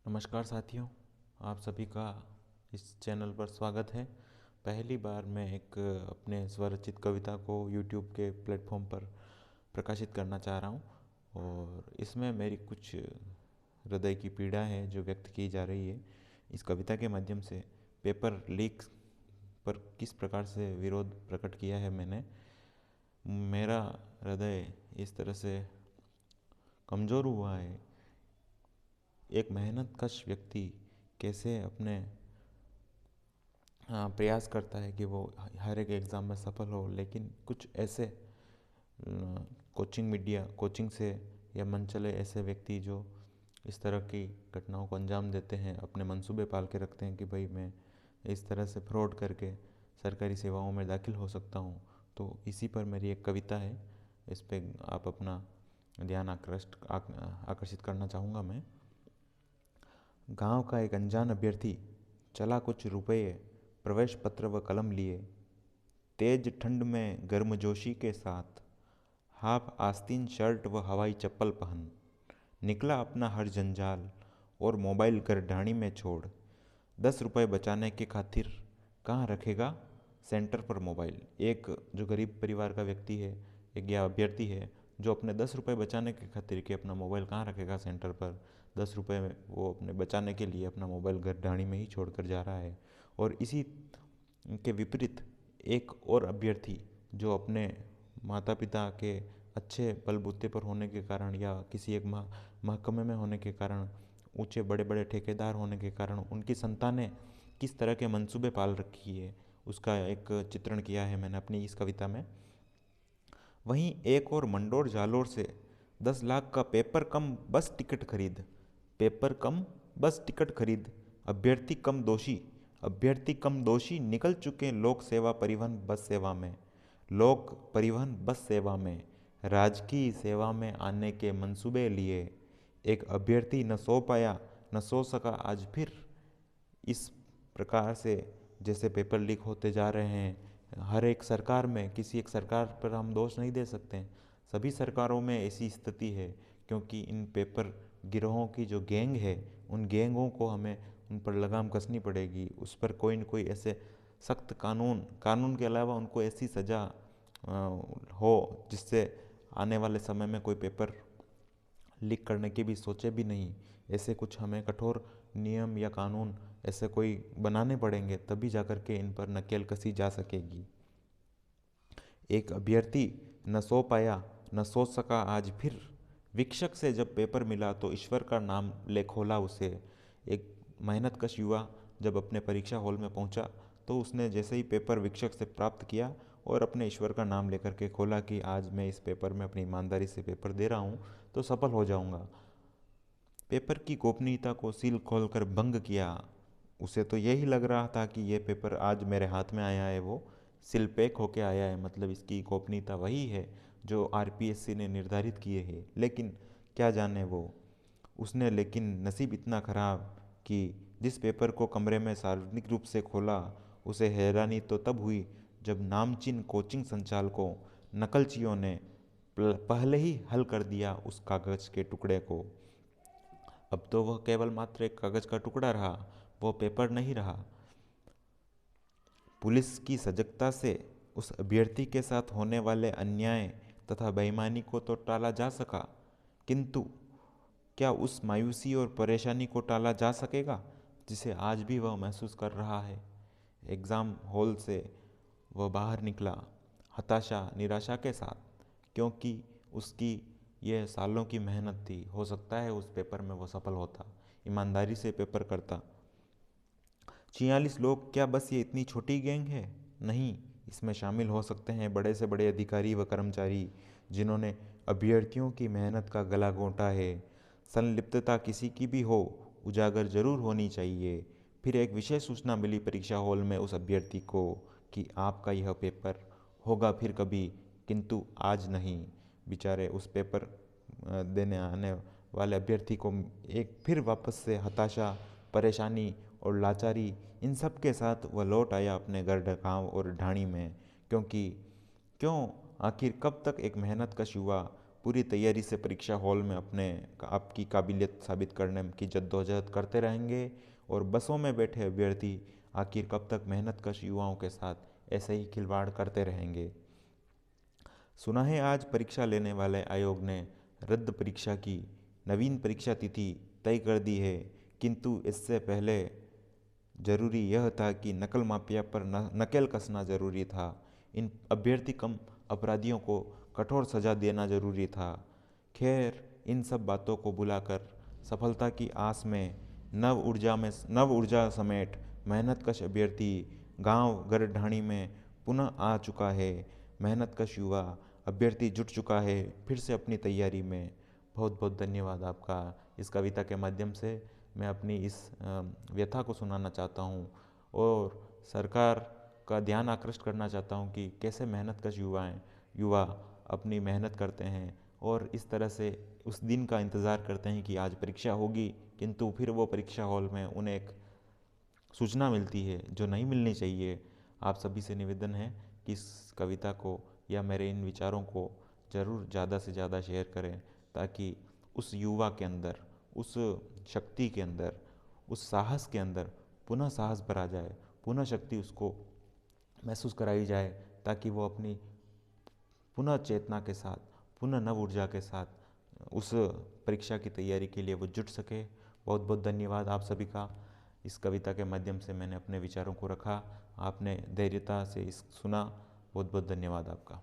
नमस्कार साथियों, आप सभी का इस चैनल पर स्वागत है। पहली बार मैं एक अपने स्वरचित कविता को YouTube के प्लेटफॉर्म पर प्रकाशित करना चाह रहा हूँ और इसमें मेरी कुछ हृदय की पीड़ा है जो व्यक्त की जा रही है। इस कविता के माध्यम से पेपर लीक पर किस प्रकार से विरोध प्रकट किया है मैंने। मेरा हृदय इस तरह से कमज़ोर हुआ है। एक मेहनतकश व्यक्ति कैसे अपने प्रयास करता है कि वो हर एक एग्ज़ाम में सफल हो, लेकिन कुछ ऐसे कोचिंग से या मन चले ऐसे व्यक्ति जो इस तरह की घटनाओं को अंजाम देते हैं, अपने मंसूबे पाल के रखते हैं कि भाई मैं इस तरह से फ्रॉड करके सरकारी सेवाओं में दाखिल हो सकता हूँ। तो इसी पर मेरी एक कविता है, इस पे आप अपना ध्यान आकर्षित करना चाहूँगा मैं। गांव का एक अनजान अभ्यर्थी चला कुछ रुपये प्रवेश पत्र व कलम लिए, तेज ठंड में गर्मजोशी के साथ हाफ आस्तीन शर्ट व हवाई चप्पल पहन निकला अपना हर जंजाल और मोबाइल घर ढाणी में छोड़। 10 रुपये बचाने के खातिर कहाँ रखेगा सेंटर पर मोबाइल। एक जो गरीब परिवार का व्यक्ति है, एक या अभ्यर्थी है जो अपने 10 रुपये बचाने के खातिर कि अपना मोबाइल कहाँ रखेगा सेंटर पर, 10 रुपये वो अपने बचाने के लिए अपना मोबाइल घर ढाणी में ही छोड़ कर जा रहा है। और इसी के विपरीत एक और अभ्यर्थी जो अपने माता पिता के अच्छे बलबूते पर होने के कारण या किसी एक महकमे में होने के कारण, ऊंचे बड़े बड़े ठेकेदार होने के कारण उनकी संतानें किस तरह के मंसूबे पाल रखी है, उसका एक चित्रण किया है मैंने अपनी इस कविता में। वहीं एक और मंडोर जालोर से 10 लाख का पेपर कम बस टिकट खरीद, पेपर कम बस टिकट खरीद, अभ्यर्थी कम दोषी, अभ्यर्थी कम दोषी निकल चुके लोक सेवा परिवहन बस सेवा में, लोक परिवहन बस सेवा में राजकीय सेवा में आने के मंसूबे लिए। एक अभ्यर्थी न सो पाया न सो सका आज फिर। इस प्रकार से जैसे पेपर लीक होते जा रहे हैं, हर एक सरकार में, किसी एक सरकार पर हम दोष नहीं दे सकते हैं, सभी सरकारों में ऐसी स्थिति है, क्योंकि इन पेपर गिरोहों की जो गैंग है, उन गैंगों को हमें उन पर लगाम कसनी पड़ेगी। उस पर कोई न कोई ऐसे सख्त कानून के अलावा उनको ऐसी सज़ा हो जिससे आने वाले समय में कोई पेपर लीक करने की भी सोचे भी नहीं। ऐसे कुछ हमें कठोर नियम या कानून ऐसे कोई बनाने पड़ेंगे, तभी जाकर के इन पर नकेल कसी जा सकेगी। एक अभ्यर्थी न सो पाया न सोच सका आज फिर। विक्षक से जब पेपर मिला तो ईश्वर का नाम ले खोला उसे। एक मेहनतकश युवा जब अपने परीक्षा हॉल में पहुंचा तो उसने जैसे ही पेपर विक्षक से प्राप्त किया और अपने ईश्वर का नाम लेकर के खोला कि आज मैं इस पेपर में अपनी ईमानदारी से पेपर दे रहा हूँ तो सफल हो जाऊँगा। पेपर की गोपनीयता को सील खोलकर भंग किया। उसे तो यही लग रहा था कि ये पेपर आज मेरे हाथ में आया है, वो सील पैक होके आया है, मतलब इसकी गोपनीयता वही है जो आरपीएससी ने निर्धारित किए है। लेकिन क्या जाने वो उसने, लेकिन नसीब इतना खराब कि जिस पेपर को कमरे में सार्वजनिक रूप से खोला, उसे हैरानी तो तब हुई जब नामचीन कोचिंग संचालकों नकलचियों ने पहले ही हल कर दिया उस कागज के टुकड़े को। अब तो वह केवल मात्र एक कागज का टुकड़ा रहा, वह पेपर नहीं रहा। पुलिस की सजगता से उस अभ्यर्थी के साथ होने वाले अन्याय तथा बेईमानी को तो टाला जा सका, किंतु क्या उस मायूसी और परेशानी को टाला जा सकेगा जिसे आज भी वह महसूस कर रहा है। एग्ज़ाम हॉल से वह बाहर निकला हताशा निराशा के साथ, क्योंकि उसकी यह सालों की मेहनत थी। हो सकता है उस पेपर में वो सफल होता, ईमानदारी से पेपर करता। 46 लोग, क्या बस ये इतनी छोटी गैंग है? नहीं, इसमें शामिल हो सकते हैं बड़े से बड़े अधिकारी व कर्मचारी जिन्होंने अभ्यर्थियों की मेहनत का गला घोंटा है। संलिप्तता किसी की भी हो, उजागर जरूर होनी चाहिए। फिर एक विशेष सूचना मिली परीक्षा हॉल में उस अभ्यर्थी को कि आपका यह पेपर होगा फिर कभी, किंतु आज नहीं। बेचारे उस पेपर देने आने वाले अभ्यर्थी को एक फिर वापस से हताशा, परेशानी और लाचारी, इन सब के साथ वह लौट आया अपने घर गाँव और ढाणी में। क्योंकि क्यों, आखिर कब तक एक मेहनत कश युवा पूरी तैयारी से परीक्षा हॉल में अपने आपकी काबिलियत साबित करने की जद्दोजहद करते रहेंगे। और बसों में बैठे अभ्यर्थी आखिर कब तक मेहनतकश युवाओं के साथ ऐसे ही खिलवाड़ करते रहेंगे। सुना है आज परीक्षा लेने वाले आयोग ने रद्द परीक्षा की नवीन परीक्षा तिथि तय कर दी है, किंतु इससे पहले जरूरी यह था कि नकल माफिया पर नकेल कसना जरूरी था। इन अभ्यर्थी कम अपराधियों को कठोर सजा देना जरूरी था। खैर, इन सब बातों को भुलाकर सफलता की आस में नव ऊर्जा समेट मेहनतकश अभ्यर्थी गांव गरढाणी में पुनः आ चुका है। मेहनतकश युवा अभ्यर्थी जुट चुका है फिर से अपनी तैयारी में। बहुत बहुत धन्यवाद आपका। इस कविता के माध्यम से मैं अपनी इस व्यथा को सुनाना चाहता हूँ और सरकार का ध्यान आकृष्ट करना चाहता हूँ कि कैसे मेहनतकश युवा अपनी मेहनत करते हैं और इस तरह से उस दिन का इंतज़ार करते हैं कि आज परीक्षा होगी, किंतु फिर वो परीक्षा हॉल में उन्हें एक सूचना मिलती है जो नहीं मिलनी चाहिए। आप सभी से निवेदन है कि इस कविता को या मेरे इन विचारों को ज़रूर ज़्यादा से ज़्यादा शेयर करें, ताकि उस युवा के अंदर, उस शक्ति के अंदर, उस साहस के अंदर पुनः साहस भरा जाए, पुनः शक्ति उसको महसूस कराई जाए, ताकि वो अपनी पुनः चेतना के साथ, पुनः नव ऊर्जा के साथ उस परीक्षा की तैयारी के लिए वो जुट सके। बहुत बहुत धन्यवाद आप सभी का। इस कविता के माध्यम से मैंने अपने विचारों को रखा, आपने धैर्यता से इस सुना। बहुत बहुत धन्यवाद आपका।